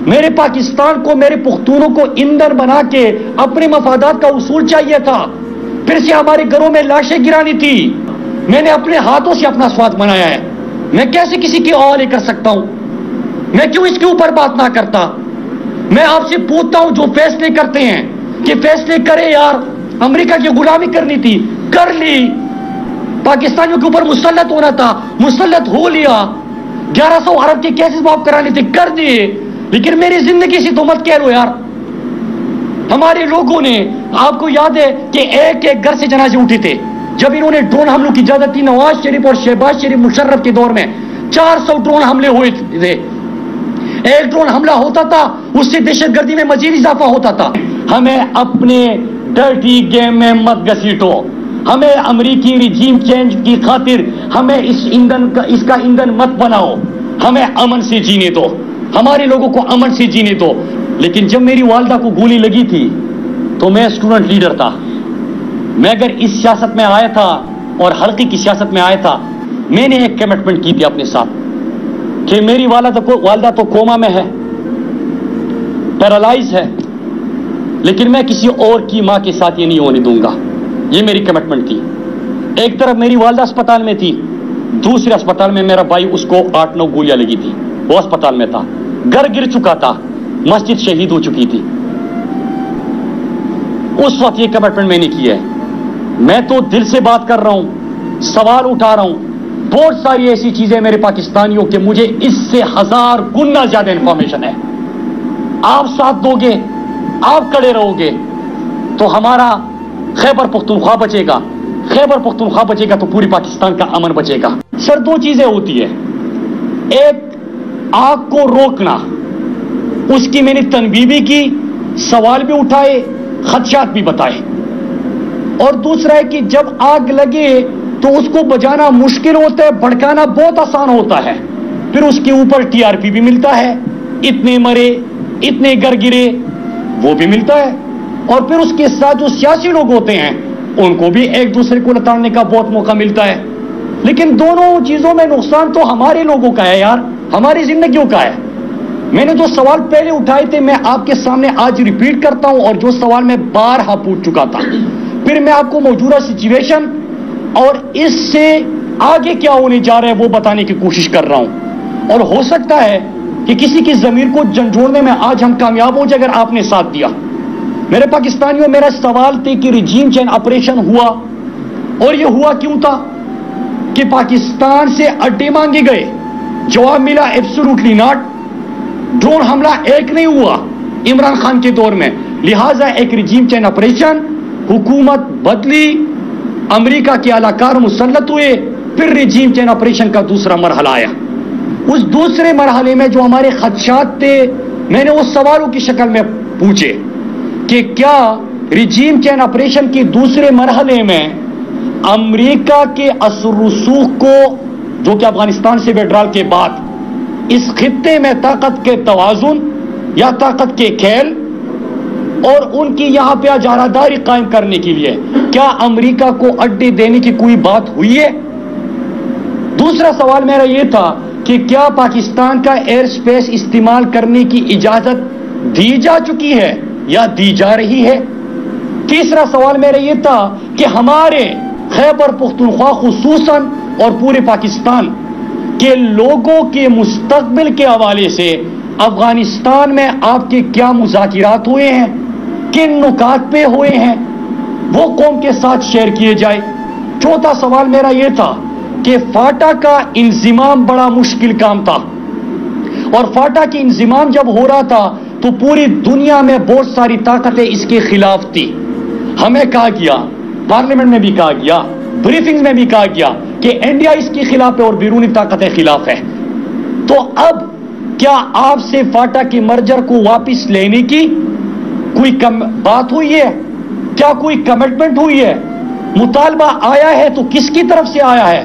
میرے پاکستان کو، میرے پختونوں کو ایندھن بنا کے اپنے مفادات کا اصول چاہیے تھا، پھر سے ہمارے گھروں میں لاشیں گرانی تھی۔ میں نے اپنے ہاتھوں سے اپنا سواد بنایا ہے، میں کیسے کسی کی حوالے کر سکتا ہوں؟ میں کیوں اس کے اوپر بات نہ کرتا؟ میں آپ سے پوچھتا ہوں، جو فیصلے کرتے ہیں کہ فیصلے کرے یار، امریکہ کی غلامی کرنی تھی، کر لی، پاکستانیوں کے اوپر مسلط ہونا تھا، مسلط ہو لیا، 1100 ارب کے کیسز معاف کرانے تھے، کر دیے، لیکن میری زندگی سے تو مت کہہ لو یار۔ ہمارے لوگوں نے، آپ کو یاد ہے کہ ایک ایک گھر سے جنازے اٹھے تھے جب انہوں نے ڈرون حملوں کی اجازت دی۔ نواز شریف اور شہباز شریف مشرف کے دور میں 400 ڈرون حملے ہوئے تھے۔ ایک ڈرون حملہ ہوتا تھا، اس سے دہشت گردی میں مزید اضافہ ہوتا تھا۔ ہمیں اپنے ڈرٹی گیم میں مت گھسیٹو، ہمیں امریکی ریجیم چینج کی خاطر ہمیں اس کا ایندھن مت بناؤ، ہمیں امن سے جینے دو، ہمارے لوگوں کو امن سے جینے دو۔ لیکن جب میری والدہ کو گولی لگی تھی تو میں اسٹوڈنٹ لیڈر تھا، میں اگر اس سیاست میں آیا تھا اور حلقے کی سیاست میں آیا تھا، میں نے ایک کمٹمنٹ کی تھی اپنے ساتھ کہ میری والدہ تو کوما میں ہے، پیرالائز ہے، لیکن میں کسی اور کی ماں کے ساتھ یہ نہیں ہونے دوں گا، یہ میری کمٹمنٹ تھی۔ ایک طرف میری والدہ اسپتال میں تھی، دوسرے اسپتال میں میرا بھائی، اس کو 8-9 گولیاں لگی تھی، وہ اسپتال میں تھا، گھر گر چکا تھا، مسجد شہید ہو چکی تھی۔ اس وقت یہ کمٹمنٹ میں نے کی ہے۔ میں تو دل سے بات کر رہا ہوں، سوال اٹھا رہا ہوں، بہت ساری ایسی چیزیں میرے پاکستانیوں کے مجھے اس سے 1000 گنا زیادہ انفارمیشن ہے۔ آپ ساتھ دو گے، آپ کڑے رہو گے تو ہمارا خیبر پختونخوا بچے گا، خیبر پختونخوا بچے گا تو پوری پاکستان کا امن بچے گا۔ سر، 2 چیزیں ہوتی ہے، ایک آگ کو روکنا، اس کی میں نے تنبیہ بھی کی، سوال بھی اٹھائے، خدشات بھی بتائے، اور دوسرا ہے کہ جب آگ لگے تو اس کو بجانا مشکل ہوتا ہے، بھڑکانا بہت آسان ہوتا ہے، پھر اس کے اوپر TRP بھی ملتا ہے، اتنے مرے، اتنے گھر گرے، وہ بھی ملتا ہے، اور پھر اس کے ساتھ جو سیاسی لوگ ہوتے ہیں ان کو بھی ایک دوسرے کو لتاڑنے کا بہت موقع ملتا ہے۔ لیکن دونوں چیزوں میں نقصان تو ہمارے لوگوں کا ہے یار، ہماری زندگیوں کا ہے۔ میں نے جو سوال پہلے اٹھائے تھے میں آپ کے سامنے آج ریپیٹ کرتا ہوں، اور جو سوال میں بارہا پوچھ چکا تھا، پھر میں آپ کو موجودہ سچویشن اور اس سے آگے کیا ہونے جا رہا ہے وہ بتانے کی کوشش کر رہا ہوں، اور ہو سکتا ہے کہ کسی کی ضمیر کو جھنجھوڑنے میں آج ہم کامیاب ہو جائے اگر آپ نے ساتھ دیا۔ میرے پاکستانیوں، میرا سوال تھے کہ ریجیم چینج آپریشن ہوا، اور یہ ہوا کیوں تھا؟ کہ پاکستان سے اڈے مانگے گئے، جواب ملا ایبسولوٹلی ناٹ، ڈرون حملہ ایک نہیں ہوا عمران خان کے دور میں، لہٰذا ایک ریجیم چینج آپریشن، حکومت بدلی، امریکہ کے اعلی کار مسلط ہوئے، پھر ریجیم چینج آپریشن کا دوسرا مرحلہ آیا۔ اس دوسرے مرحلے میں جو ہمارے خدشات تھے میں نے وہ سوالوں کی شکل میں پوچھے کہ کیا ریجیم چینج آپریشن کے دوسرے مرحلے میں امریکہ کے اثر رسوخ کو، جو کہ افغانستان سے وڈرال کے بعد اس خطے میں طاقت کے توازن یا طاقت کے کھیل اور ان کی یہاں پہ اجاراداری قائم کرنے کے لیے کیا امریکہ کو اڈے دینے کی کوئی بات ہوئی ہے؟ دوسرا سوال میرا یہ تھا کہ کیا پاکستان کا ایئر سپیس استعمال کرنے کی اجازت دی جا چکی ہے یا دی جا رہی ہے؟ تیسرا سوال میرا یہ تھا کہ ہمارے خیبر پختونخوا خصوصاً اور پورے پاکستان کے لوگوں کے مستقبل کے حوالے سے افغانستان میں آپ کے کیا مذاکرات ہوئے ہیں، کن نکات پہ ہوئے ہیں، وہ قوم کے ساتھ شیئر کیے جائے۔ چوتھا سوال میرا یہ تھا کہ فاٹا کا انضمام بڑا مشکل کام تھا، اور فاٹا کی انضمام جب ہو رہا تھا تو پوری دنیا میں بہت ساری طاقتیں اس کے خلاف تھی۔ ہمیں کہا گیا، پارلیمنٹ میں بھی کہا گیا، بریفنگ میں بھی کہا گیا کہ انڈیا اس کے خلاف ہے اور بیرونی طاقتیں خلاف ہے۔ تو اب کیا آپ سے فاٹا کے مرجر کو واپس لینے کی کوئی بات ہوئی ہے؟ کیا کوئی کمٹمنٹ ہوئی ہے؟ مطالبہ آیا ہے تو کس کی طرف سے آیا ہے؟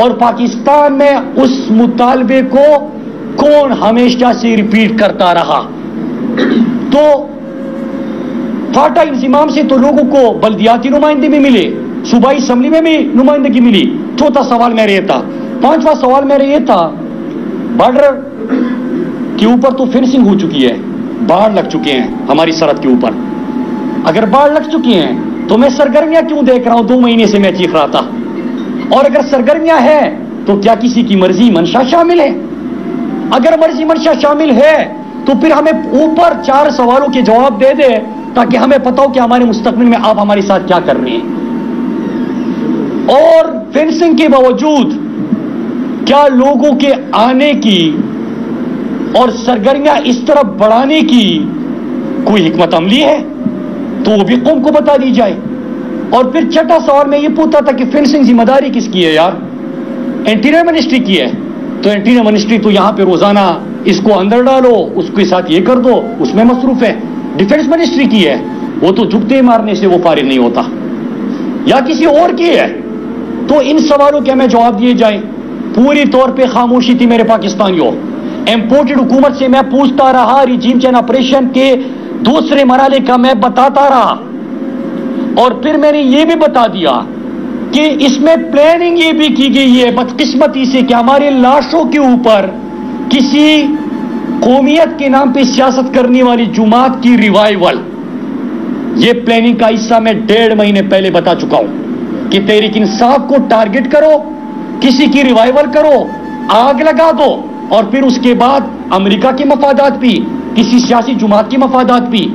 اور پاکستان میں اس مطالبے کو کون ہمیشہ سے ریپیٹ کرتا رہا؟ تو فاٹا انضمام سے تو لوگوں کو بلدیاتی نمائندگی بھی ملے، صوبائی اسمبلی میں بھی نمائندگی ملی۔ چوتھا سوال میرا یہ تھا۔ پانچواں سوال میرا یہ تھا، بارڈر کے اوپر تو فینسنگ ہو چکی ہے, باڑ لگ چکے ہیں ہماری سرحد کے اوپر. اگر باڑ لگ چکی ہیں تو میں سرگرمیاں کیوں دیکھ رہا ہوں؟ 2 مہینے سے میں چیخ رہا تھا. اور اگر سرگرمیاں ہے تو کیا کسی کی مرضی منشا شامل ہے؟ اگر مرضی منشا شامل ہے تو پھر ہمیں اوپر 4 سوالوں کے جواب دے دے تاکہ ہمیں پتا ہو کہ ہمارے مستقبل میں آپ ہمارے ساتھ کیا کر رہے ہیں. اور فینسنگ کے باوجود کیا لوگوں کے آنے کی اور سرگرمیاں اس طرف بڑھانے کی کوئی حکمت عملی ہے؟ تو وہ بھی قوم کو بتا دی جائے. اور پھر چھٹا سوال میں یہ پوچھتا تھا کہ فینسنگ ذمہ داری کس کی ہے یار؟ انٹیریئر منسٹری کی ہے. تو انٹیریئر منسٹری تو یہاں پہ روزانہ اس کو اندر ڈالو, اس کے ساتھ یہ کر دو, اس میں مصروف ہے. ڈیفنس منسٹری کی ہے, وہ تو جھکتے مارنے سے وہ فارغ نہیں ہوتا. یا کسی اور کی ہے؟ تو ان سوالوں کے ہمیں جواب دیے جائیں. پوری طور پہ خاموشی تھی میرے پاکستانیوں. امپورٹڈ حکومت سے میں پوچھتا رہا, ریجیم چین آپریشن کے دوسرے مرحلے کا میں بتاتا رہا, اور پھر میں نے یہ بھی بتا دیا کہ اس میں پلاننگ یہ بھی کی گئی ہے بدقسمتی سے کہ ہمارے لاشوں کے اوپر کسی قومیت کے نام پہ سیاست کرنے والی جماعت کی ریوائیول. یہ پلاننگ کا حصہ میں 1.5 مہینے پہلے بتا چکا ہوں کہ تحریک انصاف کو ٹارگٹ کرو, کسی کی ریوائیول کرو, آگ لگا دو, اور پھر اس کے بعد امریکہ کے مفادات بھی, کسی سیاسی جماعت کے مفادات بھی.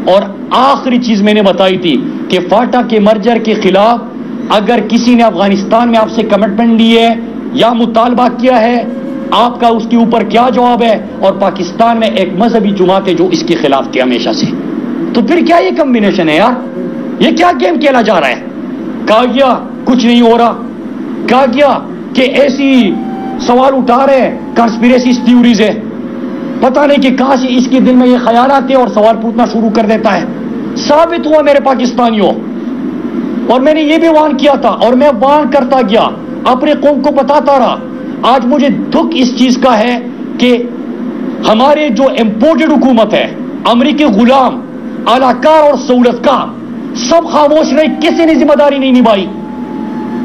اور آخری چیز میں نے بتائی تھی کہ فاٹا کے مرجر کے خلاف اگر کسی نے افغانستان میں آپ سے کمٹمنٹ لی ہے یا مطالبہ کیا ہے, آپ کا اس کے اوپر کیا جواب ہے؟ اور پاکستان میں ایک مذہبی جماعت ہے جو اس کے خلاف تھی ہمیشہ سے. تو پھر کیا یہ کمبینیشن ہے یار؟ یہ کیا گیم کھیلا جا رہا ہے؟ کہا گیا کچھ نہیں ہو رہا, کہا گیا کہ ایسی سوال اٹھا رہے ہیں, کنسپیریسی تھیوریز ہے. پتہ نہیں کہ کہاں سے اس کے دل میں یہ خیال آتے اور سوال پوچھنا شروع کر دیتا ہے. ثابت ہوا میرے پاکستانیوں, اور میں نے یہ بھی وارن کیا تھا اور میں وارن کرتا گیا, اپنے قوم کو بتاتا رہا. آج مجھے دکھ اس چیز کا ہے کہ ہمارے جو امپورٹڈ حکومت ہے, امریکی غلام, اعلی کار اور سہولت کار, سب خاموش رہے, کسی نے ذمہ داری نہیں نبھائی,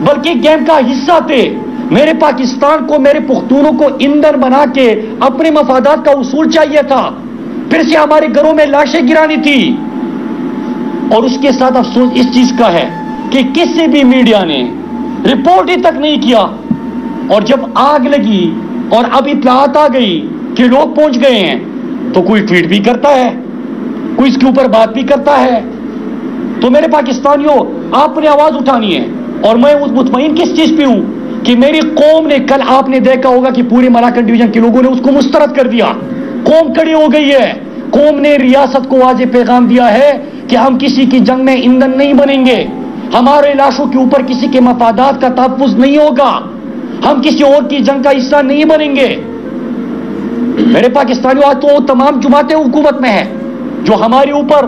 بلکہ گیم کا حصہ تھے. میرے پاکستان کو, میرے پختونوں کو ایندھن بنا کے اپنے مفادات کا اصول چاہیے تھا, پھر سے ہمارے گھروں میں لاشیں گرانی تھی. اور اس کے ساتھ افسوس اس چیز کا ہے کہ کسی بھی میڈیا نے رپورٹ ہی تک نہیں کیا. اور جب آگ لگی اور اب اطلاعات آ گئی کہ لوگ پہنچ گئے ہیں, تو کوئی ٹویٹ بھی کرتا ہے, کوئی اس کے اوپر بات بھی کرتا ہے. تو میرے پاکستانیوں, آپ نے آواز اٹھانی ہے, اور میں مطمئن کس چیز پہ ہوں کہ میری قوم نے, کل آپ نے دیکھا ہوگا کہ پورے ملاکنڈ ڈویژن کے لوگوں نے اس کو مسترد کر دیا. قوم کھڑی ہو گئی ہے. قوم نے ریاست کو واضح پیغام دیا ہے کہ ہم کسی کی جنگ میں ایندھن نہیں بنیں گے, ہمارے لاشوں کے اوپر کسی کے مفادات کا تحفظ نہیں ہوگا, ہم کسی اور کی جنگ کا حصہ نہیں بنیں گے. میرے پاکستانیوں, آج تو تمام جماعتیں حکومت میں ہیں جو ہمارے اوپر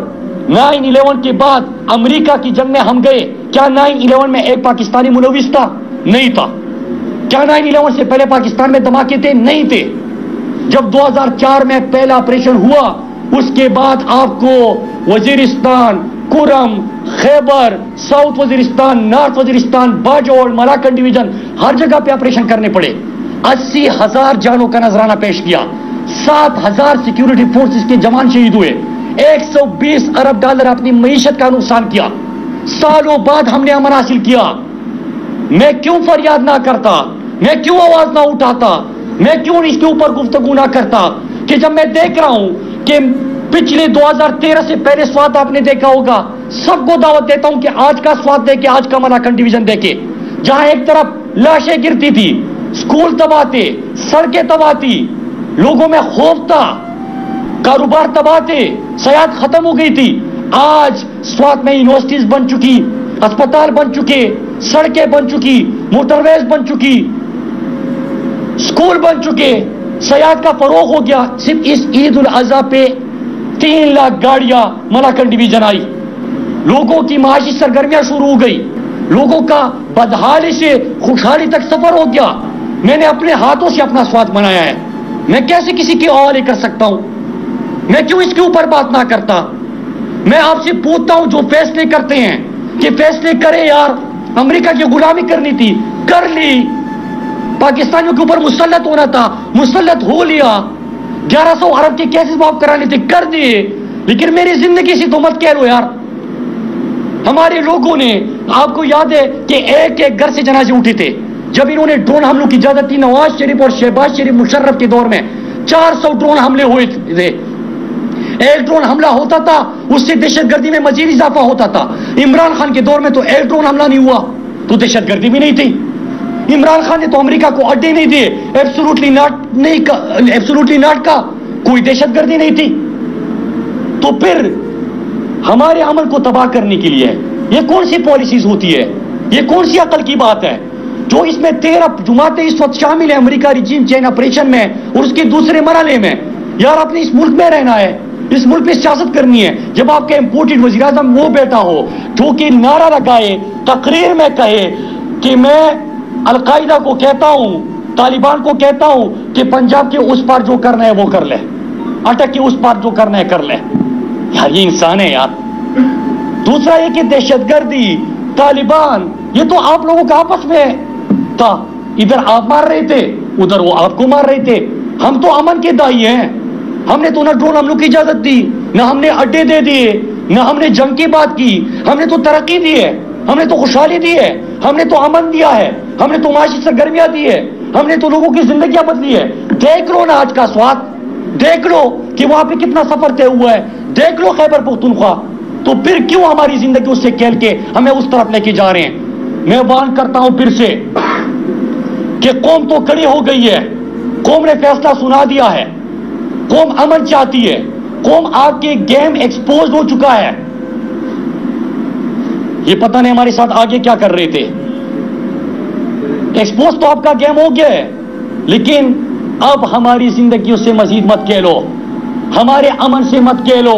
9/11 کے بعد امریکہ کی جنگ میں ہم گئے. کیا 9/11 میں ایک پاکستانی ملوث تھا؟ نہیں تھا. کیا 9/11 سے پہلے پاکستان میں دھماکے تھے؟ نہیں تھے. جب 2004 میں پہلا آپریشن ہوا, اس کے بعد آپ کو Waziristan, Kurram, Khyber, south Waziristan, north Waziristan, Bajaur, Malakand division, ہر جگہ پہ آپریشن کرنے پڑے. 80,000 جانوں کا نذرانہ پیش کیا, 7,000 سیکیورٹی فورسز کے جوان شہید ہوئے, 120 ارب ڈالر اپنی معیشت کا نقصان کیا. سالوں بعد ہم نے امن حاصل کیا. میں کیوں فریاد نہ کرتا, میں کیوں آواز نہ اٹھاتا, میں کیوں اس کے اوپر گفتگو نہ کرتا کہ جب میں دیکھ رہا ہوں کہ پچھلے 2013 سے پہلے سوات آپ نے دیکھا ہوگا. سب کو دعوت دیتا ہوں کہ آج کا سوات دیکھے, آج کا ملاکنڈ ڈویژن دیکھے, جہاں ایک طرف لاشیں گرتی تھی, اسکول تباہ تھے, سڑکیں تباہ تھی, لوگوں میں خوف تھا, کاروبار تباہ تھے, سیاحت ختم ہو گئی تھی. آج سوات میں یونیورسٹیز بن چکی, اسپتال بن چکے, سڑکیں بن چکی, موٹر ویز بن چکی, اسکول بن چکے, سیاحت کا فروغ ہو گیا. صرف اس عید الاضحیٰ پہ 3 لاکھ گاڑیاں ملاکنڈ ڈویژن آئی. لوگوں کی معاشی سرگرمیاں شروع ہو گئی, لوگوں کا بدحالی سے خوشحالی تک سفر ہو گیا. میں نے اپنے ہاتھوں سے اپنا سوات منایا ہے. میں کیسے کسی کے حوالے کر سکتا ہوں؟ میں کیوں اس کے اوپر بات نہ کرتا؟ میں آپ سے پوچھتا ہوں, جو فیصلے کرتے ہیں کہ فیصلے کرے یار. امریکہ کی غلامی کرنی تھی, کر لی. پاکستانیوں کے اوپر مسلط ہونا تھا, مسلط ہو لیا. 1100 अरब के केसेस माफ कराने थे, कर दिए, लेकिन मेरी जिंदगी से तो मत कह लो यार। हमारे लोगों ने, आपको याद है कि एक एक घर से जनाजे उठे थे जब इन्होंने ड्रोन हमलों की इजाजत थी। नवाज शरीफ और शहबाज शरीफ मुशर्रफ के दौर में 400 ड्रोन हमले हुए थे। एक ड्रोन हमला होता था, उससे दहशतगर्दी में मजीद इजाफा होता था। इमरान खान के दौर में तो एक ड्रोन हमला नहीं हुआ तो दहशतगर्दी भी नहीं थी। इमरान खान ने तो अमेरिका को अड्डे नहीं दिए, एब्सोल्युटली नॉट का कोई दहशतगर्दी नहीं थी। तो फिर हमारे अमल को तबाह करने के लिए ये कौन सी पॉलिसीज होती है? ये कौन सी अकल की बात है जो इसमें 13 जमातें इस वक्त शामिल है अमेरिका रिजीम चेंज ऑपरेशन में और उसके दूसरे मरहले में। यार आपने इस मुल्क में रहना है, इस मुल्क में सियासत करनी है। जब आपका इंपोर्टेड वज़ीर आज़म वो बैठा हो जो कि नारा लगाए, तकरीर में कहे कि मैं अलकायदा को कहता हूं, तालिबान को कहता हूं कि पंजाब के उस पार जो करना है वो कर ले, अटक के उस पार जो करना है कर ले। यार ये इंसान है यार। दूसरा ये कि दहशतगर्दी, तालिबान, ये तो आप लोगों का आपस में था। इधर आप मार रहे थे, उधर वो आपको मार रहे थे। हम तो अमन के दाई हैं। हमने तो ना ड्रोन हमलों की इजाजत दी, ना हमने अड्डे दे दिए, ना हमने जंग की बात की। हमने तो तरक्की दी है, हमने तो खुशहाली दी है, हमने तो अमन दिया है, हमने तो माशी सरगर्मियां दी है, हमने तो लोगों की जिंदगियां बदली है। देख लो ना आज का स्वाद, देख लो कि वहां पे कितना सफर तय हुआ है, देख लो खैबर पख्तूनख्वा। तो फिर क्यों हमारी जिंदगी उससे खेल के हमें उस तरफ लेके जा रहे हैं? मैं वार्न करता हूं फिर से कि कौम तो खड़ी हो गई है, कौम ने फैसला सुना दिया है, कौम अमन चाहती है, कौम आपके गेम एक्सपोज हो चुका है। ये पता नहीं हमारे साथ आगे क्या कर रहे थे। एक्सपोज तो आपका गेम हो गया है, लेकिन अब हमारी जिंदगियों से मजीद मत खेलो, हमारे अमन से मत खेलो,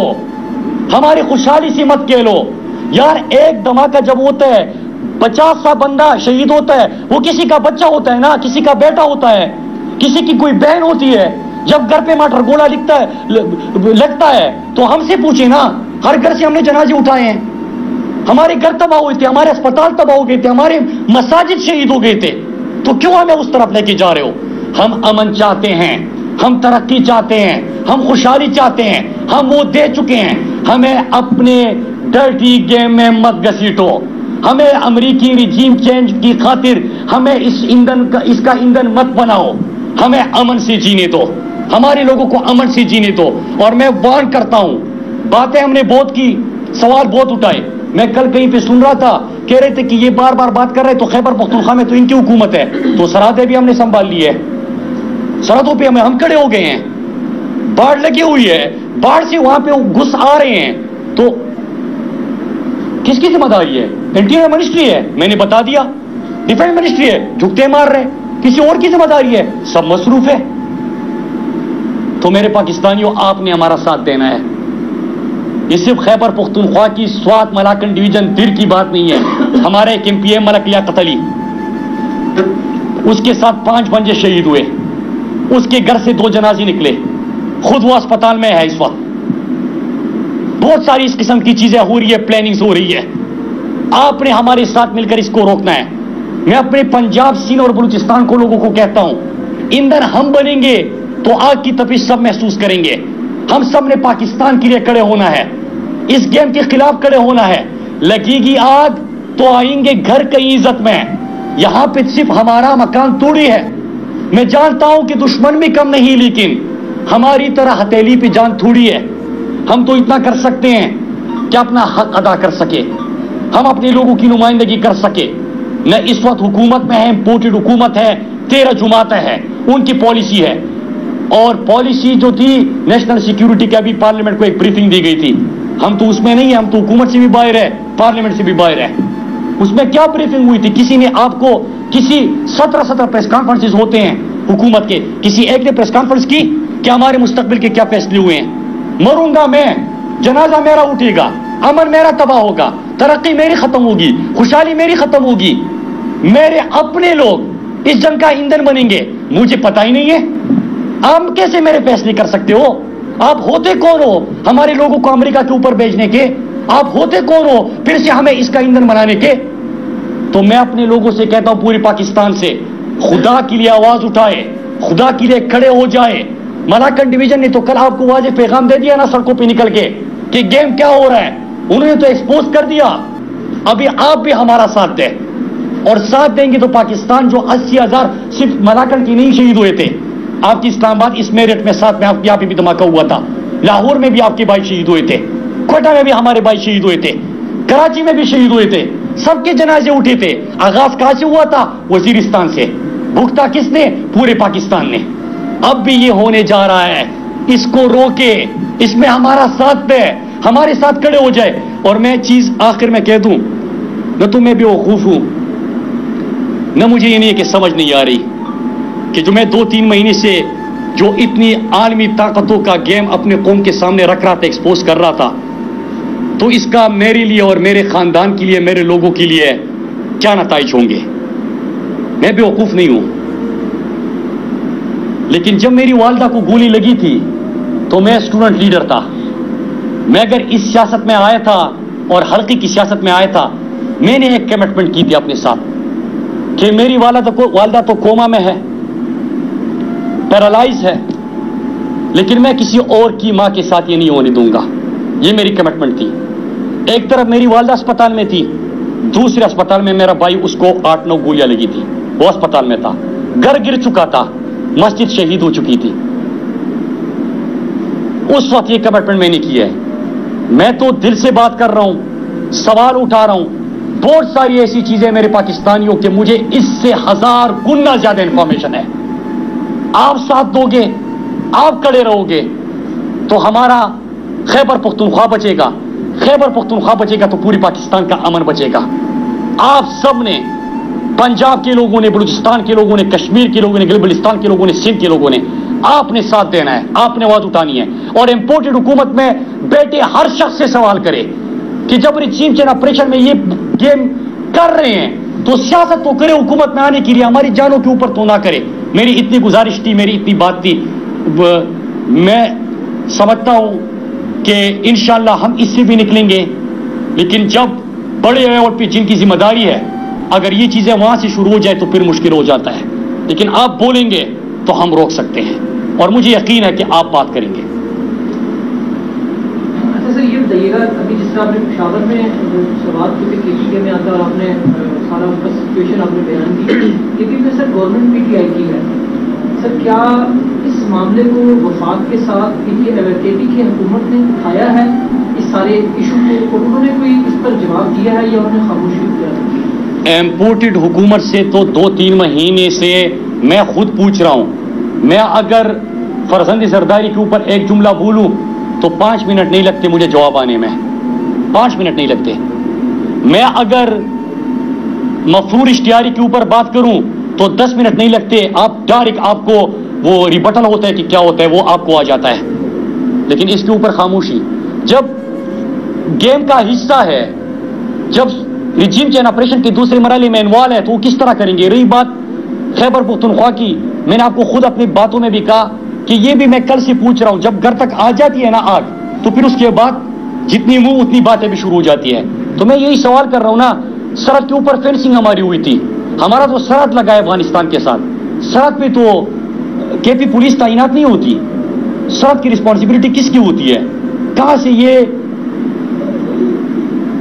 हमारी खुशहाली से मत खेलो। यार एक धमाका जब होता है, 50 सा बंदा शहीद होता है, वो किसी का बच्चा होता है ना, किसी का बेटा होता है, किसी की कोई बहन होती है। जब घर पे मटर गोला लगता है तो हमसे पूछे ना, हर घर से हमने जनाजे उठाए हैं। हमारे घर तबाह हुए थे, हमारे अस्पताल तबाह हो गए थे, हमारे मसाजिद शहीद हो गए थे। तो क्यों हमें उस तरफ लेके जा रहे हो? हम अमन चाहते हैं, हम तरक्की चाहते हैं, हम खुशहाली चाहते हैं, हम वो दे चुके हैं। हमें अपने डर्टी गेम में मत घसीटो, हमें अमेरिकी रिजीम चेंज की खातिर हमें इसका ईंधन मत बनाओ। हमें अमन से जीने दो, हमारे लोगों को अमन से जीने दो। और मैं वार्न करता हूं, बातें हमने बहुत की, सवाल बहुत उठाए। मैं कल कहीं पे सुन रहा था, कह रहे थे कि ये बार बार बात कर रहे तो खैबर पख्तूनख्वा में तो इनकी हुकूमत है, तो सरहदें भी हमने संभाल ली है, सरहदों पे हम खड़े हो गए हैं, बाढ़ लगी हुई है, बाढ़ से वहां पे घुस आ रहे हैं। तो किसकी जिम्मेदारी है? इंटीरियर मिनिस्ट्री है, मैंने बता दिया, डिफेंस मिनिस्ट्री है, झुकते मार रहे, किसी और की जिम्मेदारी है? सब मसरूफ है। तो मेरे पाकिस्तानियों, आपने हमारा साथ देना है। ये सिर्फ खैबर पख्तूनख्वा की स्वात मलाकन डिवीजन दिर की बात नहीं है। हमारे एक एमपीए मलक लियाकत अली, उसके साथ 5 बंदे शहीद हुए, उसके घर से 2 जनाजे निकले, खुद वो अस्पताल में है इस वक्त। बहुत सारी इस किस्म की चीजें हो रही है, प्लानिंग्स हो रही है। आपने हमारे साथ मिलकर इसको रोकना है। मैं अपने पंजाब, सिंध और बलूचिस्तान को लोगों को कहता हूं, ईंधन हम बनेंगे तो आग की तपिश सब महसूस करेंगे। हम सब ने पाकिस्तान के लिए खड़े होना है, इस गेम के खिलाफ खड़े होना है। लगेगी आग तो आएंगे घर की इज्जत में। यहां पे सिर्फ हमारा मकान तोड़ी है। मैं जानता हूं कि दुश्मन भी कम नहीं, लेकिन हमारी तरह हथेली पे जान थोड़ी है। हम तो इतना कर सकते हैं कि अपना हक अदा कर सके, हम अपने लोगों की नुमाइंदगी कर सके। न इस वक्त हुकूमत में है, इम्पोर्टेड हुकूमत है, 13 जमातें हैं, उनकी पॉलिसी है। और पॉलिसी जो थी नेशनल सिक्योरिटी की, अभी पार्लियामेंट को एक ब्रीफिंग दी गई थी, हम तो उसमें नहीं है, हम तो हुकूमत से भी बाहर है, पार्लियामेंट से भी बाहर है। उसमें क्या ब्रीफिंग हुई थी? किसी ने आपको, किसी 17 प्रेस कॉन्फ्रेंसेस होते हैं हुकूमत के, किसी एक ने प्रेस कॉन्फ्रेंस की कि हमारे मुस्तकबिल के क्या फैसले हुए हैं? मरूंगा मैं, जनाजा मेरा उठेगा, अमन मेरा तबाह होगा, तरक्की मेरी खत्म होगी, खुशहाली मेरी खत्म होगी, मेरे अपने लोग इस जंग का ईंधन बनेंगे। मुझे पता ही नहीं है, आप कैसे मेरे फैसले कर सकते हो? आप होते कौन हो हमारे लोगों को अमेरिका के ऊपर भेजने के? आप होते कौन हो फिर से हमें इसका ईंधन बनाने के? तो मैं अपने लोगों से कहता हूं, पूरे पाकिस्तान से, खुदा के लिए आवाज उठाए, खुदा के लिए खड़े हो जाए। मलाकन डिवीजन ने तो कल आपको वाज़ेह पैगाम दे दिया ना सड़कों पे निकल के कि गेम क्या हो रहा है, उन्होंने तो एक्सपोज कर दिया। अभी आप भी हमारा साथ दें और साथ देंगे तो पाकिस्तान जो 80,000 सिर्फ मलाकन की नहीं शहीद हुए थे, आपकी इस्लामाबाद इस मेरठ में साथ में यहाँ पे भी धमाका हुआ था, लाहौर में भी आपके भाई शहीद हुए थे, कोटा में भी हमारे भाई शहीद हुए थे, कराची में भी शहीद हुए थे, सबके जनाजे उठे थे। आगाज कहां से हुआ था? वजीरिस्तान से। भुगता किसने? पूरे पाकिस्तान ने। अब भी ये होने जा रहा है, इसको रोके, इसमें हमारा साथ दे, हमारे साथ खड़े हो जाए। और मैं चीज आखिर में कह दूं, न तो मैं बेवकूफ हूं, न मुझे ये नहीं है कि समझ नहीं आ रही कि जो मैं 2-3 महीने से जो इतनी आलमी ताकतों का गेम अपने कौम के सामने रख रहा था, एक्सपोज कर रहा था, तो इसका मेरे लिए और मेरे खानदान के लिए, मेरे लोगों के लिए क्या नताइज होंगे। मैं बेवकूफ नहीं हूं, लेकिन जब मेरी वालिदा को गोली लगी थी तो मैं स्टूडेंट लीडर था। मैं अगर इस सियासत में आया था और हल्की की सियासत में आया था, मैंने एक कमिटमेंट की थी अपने साथ कि मेरी वालिदा तो कोमा में है, पैरालाइज है, लेकिन मैं किसी और की मां के साथ ये नहीं होने दूंगा। ये मेरी कमिटमेंट थी। एक तरफ मेरी वालिदा अस्पताल में थी, दूसरे अस्पताल में मेरा भाई, उसको 8-9 गोलियां लगी थी, वो अस्पताल में था, घर गिर चुका था, मस्जिद शहीद हो चुकी थी। उस वक्त ये कमिटमेंट मैंने की है। मैं तो दिल से बात कर रहा हूं, सवाल उठा रहा हूं। बहुत सारी ऐसी चीजें मेरे पाकिस्तानियों के मुझे इससे 1000 गुना ज्यादा इंफॉर्मेशन है। आप साथ दोगे, आप खड़े रहोगे तो हमारा खैबर पख्तूनख्वा बचेगा। खैबर पख्तूनख्वा बचेगा तो पूरी पाकिस्तान का अमन बचेगा। आप सब ने, पंजाब के लोगों ने, बलूचिस्तान के लोगों ने, कश्मीर के लोगों ने, गिलबिस्तान के लोगों ने, सिंध के लोगों ने, आपने साथ देना है, आपने आवाज उठानी है। और इंपोर्टेड हुकूमत में बैठे हर शख्स से सवाल करे कि जब रिजीम चेंज ऑपरेशन में ये गेम कर रहे हैं तो सियासत तो करे, हुकूमत में आने के लिए हमारी जानों के ऊपर तो ना करे। मेरी इतनी गुजारिश थी, मेरी इतनी बात थी। मैं समझता हूं कि इंशाअल्लाह हम इससे भी निकलेंगे, लेकिन जब बड़े लेवल पे जिनकी जिम्मेदारी है, अगर ये चीजें वहां से शुरू हो जाए तो फिर मुश्किल हो जाता है। लेकिन आप बोलेंगे तो हम रोक सकते हैं, और मुझे यकीन है कि आप बात करेंगे। अच्छा सर, ये बताइएगा, अभी जिस तरह आपने पेशावर में सवाल के में आता, आपने सारा उसका सिचुएशन आपने बयान की, लेकिन फिर सर गवर्नमेंट पीटीआई की है सर, क्या इस मामले को वफाक के साथ केपी की हुकूमत ने उठाया है इस सारे इशू को, और उन्होंने कोई इस पर जवाब दिया है या उन्होंने खामोशी किया? इम्पोर्टेड हुकूमत से तो 2-3 महीने से मैं खुद पूछ रहा हूं। मैं अगर फरजंद जरदारी के ऊपर एक जुमला बोलूं तो 5 मिनट नहीं लगते मुझे जवाब आने में, 5 मिनट नहीं लगते। मैं अगर मफरूर इश्तियारी के ऊपर बात करूं तो 10 मिनट नहीं लगते। आप डायरेक्ट, आपको वो रिबटल होता है कि क्या होता है, वो आपको आ जाता है। लेकिन इसके ऊपर खामोशी। जब गेम का हिस्सा है, जब रिजीम चेंज ऑपरेशन के दूसरे मरहले में इन्वॉल्व है, तो वो किस तरह करेंगे। रही बात खैबर पख्तूनख्वा की, मैंने आपको खुद अपनी बातों में भी कहा कि ये भी मैं कल से पूछ रहा हूं। जब घर तक आ जाती है ना आग, तो फिर उसके बाद जितनी मुंह उतनी बातें भी शुरू हो जाती है। तो मैं यही सवाल कर रहा हूं ना, सरहद के ऊपर फेंसिंग हमारी हुई थी, हमारा तो सरहद लगा है अफगानिस्तान के साथ, सरहद पे तो केपी पुलिस तैनात नहीं होती। सरहद की रिस्पॉन्सिबिलिटी किसकी होती है? कहां से ये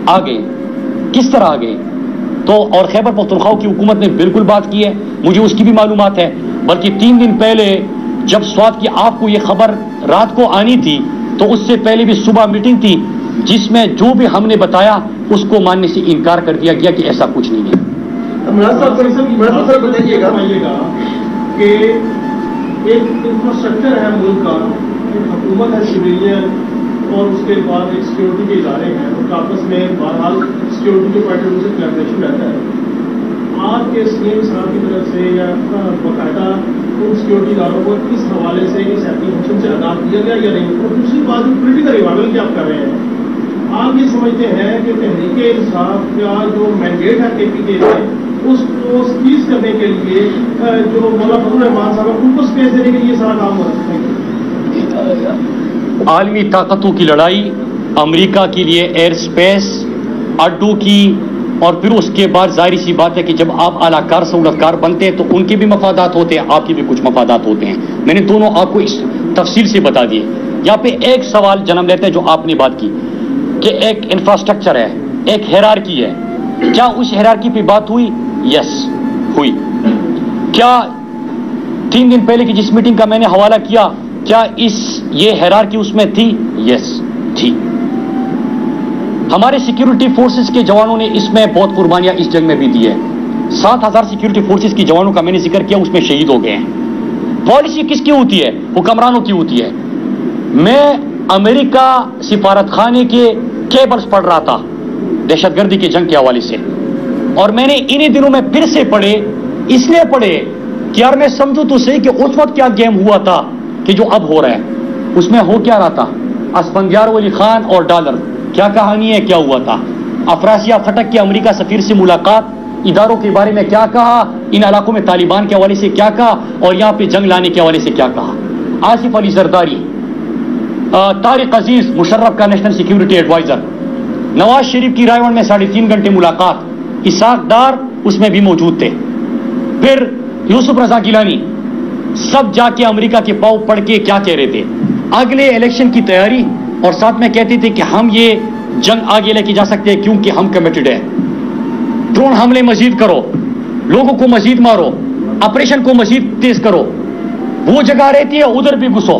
आ गए, किस तरह आ गए? तो और खैबर पख्तूनख्वा की हुकूमत ने बिल्कुल बात की है, मुझे उसकी भी मालूमात है। बल्कि 3 दिन पहले जब स्वात की आपको ये खबर रात को आनी थी, तो उससे पहले भी सुबह मीटिंग थी, जिसमें जो भी हमने बताया उसको मानने से इनकार कर दिया गया कि ऐसा कुछ नहीं है। बताइएगा कि एक इंफ्रास्ट्रक्चर है मुल्क का, एक हुकूमत है, सिविलियन, और उसके बाद एक सिक्योरिटी के इदारे हैं, उनका आपस में बहरहाल सिक्योरिटी के पॉइंट ऑफ व्यू से कोलैबोरेशन रहता है। आपके सीएम साहब की तरफ से या बाकायदा उन सिक्योरिटी इदारों को इस हवाले से इस एप्लीकेशन से आगाह किया गया या नहीं? और दूसरी बात, पोलिटिकल रिवाइवल की आप कर रहे हैं, आप ये समझते हैं कि तहरीक इंसाफ का जो मैंडेट है केपी के लिए, उसको सीज करने के लिए जो मौलाना फजल रहमान साहब है, उनको स्पेस देने के लिए सारा काम हो रहा है? आलमी ताकतों की लड़ाई, अमेरिका के लिए एयर स्पेस अड्डों की, और फिर उसके बाद जाहिर सी बात है कि जब आप आलाकार सहूलतकार बनते हैं तो उनके भी मफादात होते हैं, आपके भी कुछ मफादात होते हैं। मैंने दोनों आपको तफसील से बता दिए। यहाँ पे एक सवाल जन्म लेते हैं जो आपने बात की कि एक इंफ्रास्ट्रक्चर है, एक हेरारकी है, क्या उस हेरारकी पे बात हुई? यस हुई। क्या 3 दिन पहले की जिस मीटिंग का मैंने हवाला किया, क्या ये हेरारकी उसमें थी? यस थी। हमारे सिक्योरिटी फोर्सेस के जवानों ने इसमें बहुत कुर्बानियां इस जंग में भी दी है। 7,000 सिक्योरिटी फोर्सेस के जवानों का मैंने जिक्र किया, उसमें शहीद हो गए हैं। पॉलिसी किसकी होती है? हुक्मरानों की होती है। मैं अमेरिका सिफारत खाने के केबल्स पढ़ रहा था दहशतगर्दी के जंग के हवाले से, और मैंने इन्हीं दिनों में फिर से पढ़े, इसलिए पढ़े कि यार मैं समझू तो सही कि उस वक्त क्या गेम हुआ था कि जो अब हो रहा है। उसमें हो क्या रहा था? असफंदियार वली खान और डॉलर, क्या कहानी है, क्या हुआ था? अफरासिया फटक के अमेरिका सफीर से मुलाकात, इदारों के बारे में क्या कहा, इन इलाकों में तालिबान के हवाले से क्या कहा, और यहां पे जंग लाने के हवाले से क्या कहा। आसिफ अली जरदारी, तारिक अजीज मुशर्रफ का national security adviser, Nawaz Sharif की रायगढ़ में 3.5 घंटे मुलाकात, इसाक डार उसमें भी मौजूद थे, फिर यूसुफ रजा गिलानी, सब जाके अमेरिका के पाव पढ़ के क्या कह रहे थे? अगले इलेक्शन की तैयारी, और साथ में कहते थे कि हम ये जंग आगे लेके जा सकते हैं क्योंकि हम कमिटेड है। ड्रोन हमले मजीद करो, लोगों को मजीद मारो, ऑपरेशन को मजीद तेज करो, वो जगह रहती है उधर भी घुसो,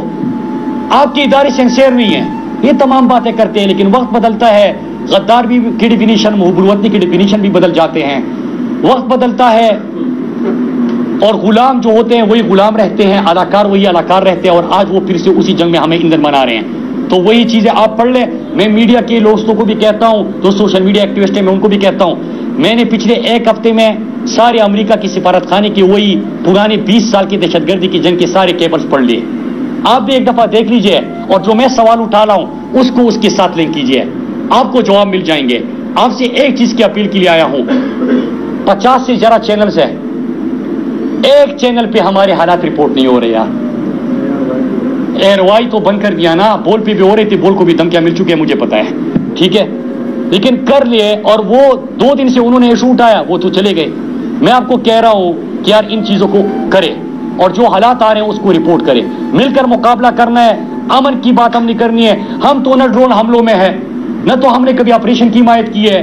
आपके इदारे सिंसियर नहीं है, ये तमाम बातें करते हैं। लेकिन वक्त बदलता है, गद्दार भी की डिफिनीशन, मुहब्बतनी की डिफिनीशन भी बदल जाते हैं, वक्त बदलता है, और गुलाम जो होते हैं वही गुलाम रहते हैं, अदाकार वही अदाकार रहते हैं, और आज वो फिर से उसी जंग में हमें ईंधन बना रहे हैं। तो वही चीजें आप पढ़ लें। मैं मीडिया के दोस्तों को भी कहता हूं, जो सोशल मीडिया एक्टिविस्ट हैं, मैं उनको भी कहता हूं, मैंने पिछले 1 हफ्ते में सारे अमेरिका की सिफारत खाने के वही पुराने 20 साल की दहशतगर्दी की जंग के सारे केबल्स पढ़ लिए। आप भी एक दफा देख लीजिए, और जो मैं सवाल उठा रहा हूं उसको उसके साथ लिंक कीजिए, आपको जवाब मिल जाएंगे। आपसे एक चीज की अपील के लिए आया हूं, 50 से ज्यादा चैनल्स है, एक चैनल पे हमारे हालात रिपोर्ट नहीं हो रहे यार। एयरवाई तो बंद कर दिया ना, बोल पे भी हो रही थी, बोल को भी धमकियां मिल चुकी है, मुझे पता है, ठीक है, लेकिन कर लिए। और वो 2 दिन से उन्होंने इशू उठाया, वो तो चले गए। मैं आपको कह रहा हूं कि यार इन चीजों को करे, और जो हालात आ रहे हैं उसको रिपोर्ट करे, मिलकर मुकाबला करना है। अमन की बात हमने करनी है। हम तो न ड्रोन हमलों में है, न तो हमने कभी ऑपरेशन की हिमायत की है,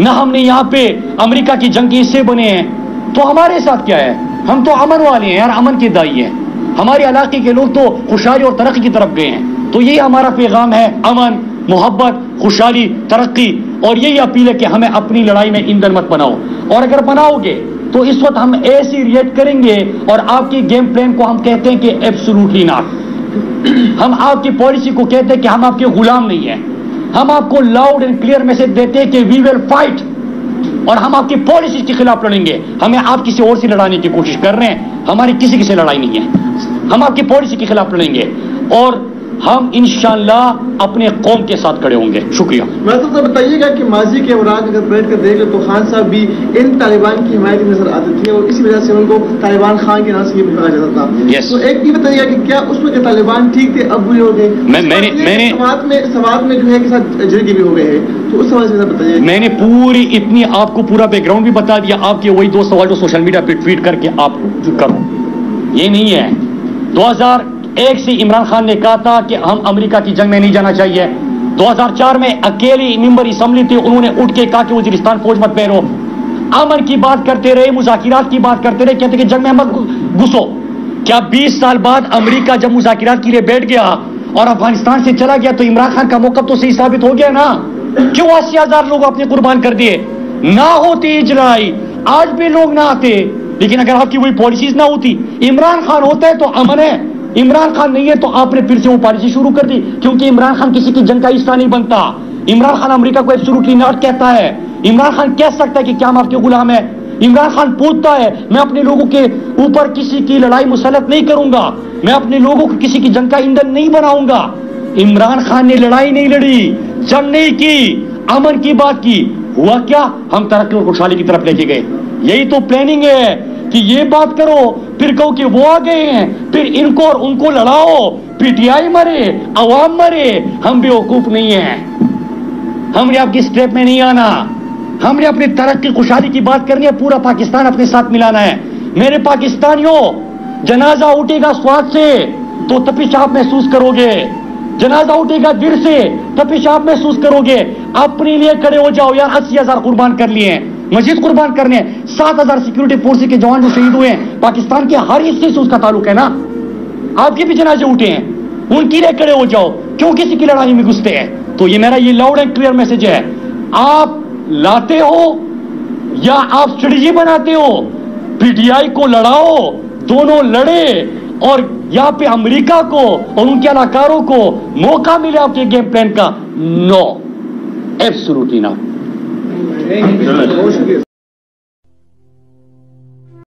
न हमने यहाँ पे अमेरिका की जंग के हिस्से बने हैं। तो हमारे साथ क्या है? हम तो अमन वाले हैं यार, अमन के दाई हैं। हमारे इलाके के लोग तो खुशहाली और तरक्की की तरफ गए हैं। तो यही हमारा पैगाम है, अमन, मोहब्बत, खुशहाली, तरक्की। और यही अपील है कि हमें अपनी लड़ाई में ईंधन मत बनाओ, और अगर बनाओगे तो इस वक्त हम ऐसी रिएक्ट करेंगे, और आपकी गेम प्लान को हम कहते हैं कि एब्सोल्युटली नॉट। हम आपकी पॉलिसी को कहते हैं कि हम आपके गुलाम नहीं हैं। हम आपको लाउड एंड क्लियर मैसेज देते हैं कि वी विल फाइट, और हम आपकी पॉलिसी के खिलाफ लड़ेंगे। हमें आप किसी और से लड़ाने की कोशिश कर रहे हैं, हमारी किसी से लड़ाई नहीं है। हम आपकी पॉलिसी के खिलाफ लड़ेंगे, और हम इंशाअल्लाह अपने कौम के साथ खड़े होंगे। शुक्रिया। मैं तो बताइएगा कि माजी के औराक अगर बैठ कर देख ले तो खान साहब भी इन तालिबान की हिमायत में नजर आते थे, और इसी वजह से उनको तालिबान खान के नाम से बुलाया जाता था। yes. तो एक ये बताइएगा कि क्या उसमें के तालिबान ठीक थे, अब बुरे हो गए? मैंने समाज में जो है के साथ जर्गी भी हो गए हैं, तो उस सवाल से बताइए। मैंने पूरी इतनी आपको पूरा बैकग्राउंड भी बता दिया। आपके वही 2 सवाल जो सोशल मीडिया पे ट्वीट करके आप करो, ये नहीं है। 2001 से इमरान खान ने कहा था कि हम अमेरिका की जंग में नहीं जाना चाहिए। 2004 में अकेले मेंबर असेंबली थे, उन्होंने उठ के कहा कि वजीरिस्तान फौज मत पैरो। अमन की बात करते रहे, मुज़ाकिरात की बात करते रहे, कहते कि जंग में मत घुसो। क्या 20 साल बाद अमेरिका जब मुज़ाकिरात के लिए बैठ गया और अफगानिस्तान से चला गया, तो इमरान खान का मौक़िफ़ तो सही साबित हो गया ना? क्यों 80,000 लोग अपने कुर्बान कर दिए? ना होती इजराई, आज भी लोग ना आते। लेकिन अगर आपकी वही पॉलिसीज ना होती, इमरान खान होता है तो अमन है, इमरान खान नहीं है तो आपने फिर से वो पॉलिसी शुरू कर दी। क्योंकि इमरान खान किसी की जंग का हिस्सा नहीं बनता। इमरान खान अमेरिका को एब्सोल्युटली नॉट कहता है। इमरान खान कह सकता है कि क्या हम आपके गुलाम है? इमरान खान पूछता है, मैं अपने लोगों के ऊपर किसी की लड़ाई मुसल्लत नहीं करूंगा, मैं अपने लोगों को किसी की जंग का ईंधन नहीं बनाऊंगा। इमरान खान ने लड़ाई नहीं लड़ी, जंग नहीं की, अमन की बात की। हुआ क्या? हम तरक्की और खुशहाली की तरफ लेके गए। यही तो प्लानिंग है कि ये बात करो, फिर कहो कि वो आ गए हैं, फिर इनको और उनको लड़ाओ, पीटीआई मरे, अवाम मरे। हम बेवकूफ नहीं हैं, हमने आपकी स्टेप में नहीं आना। हमने अपनी तरक्की खुशहाली की बात करनी है, पूरा पाकिस्तान अपने साथ मिलाना है। मेरे पाकिस्तानियों, जनाजा उठेगा स्वाद से, तो तपिश आप महसूस करोगे, जनाजा उठेगा दिल से तपिश आप महसूस करोगे। अपने लिए खड़े हो जाओ यार, 80,000 कुर्बान कर लिए हैं, मस्जिद कुर्बान करने हैं, 7,000 सिक्योरिटी फोर्स के जवान जो शहीद हुए हैं, पाकिस्तान के हर हिस्से से उसका ताल्लुक है ना। आपके भी जनाजे उठे हैं, उनके लिए खड़े हो जाओ, क्यों किसी की लड़ाई में घुसते हैं? तो ये मेरा ये लाउड एंड क्लियर मैसेज है। आप लाते हो या आप स्ट्रेटजी बनाते हो, पीटीआई को लड़ाओ, दोनों लड़े, और यहां पे अमेरिका को और उनके अलाकारों को मौका मिले आपके गेम प्लान का। No, absolutely not.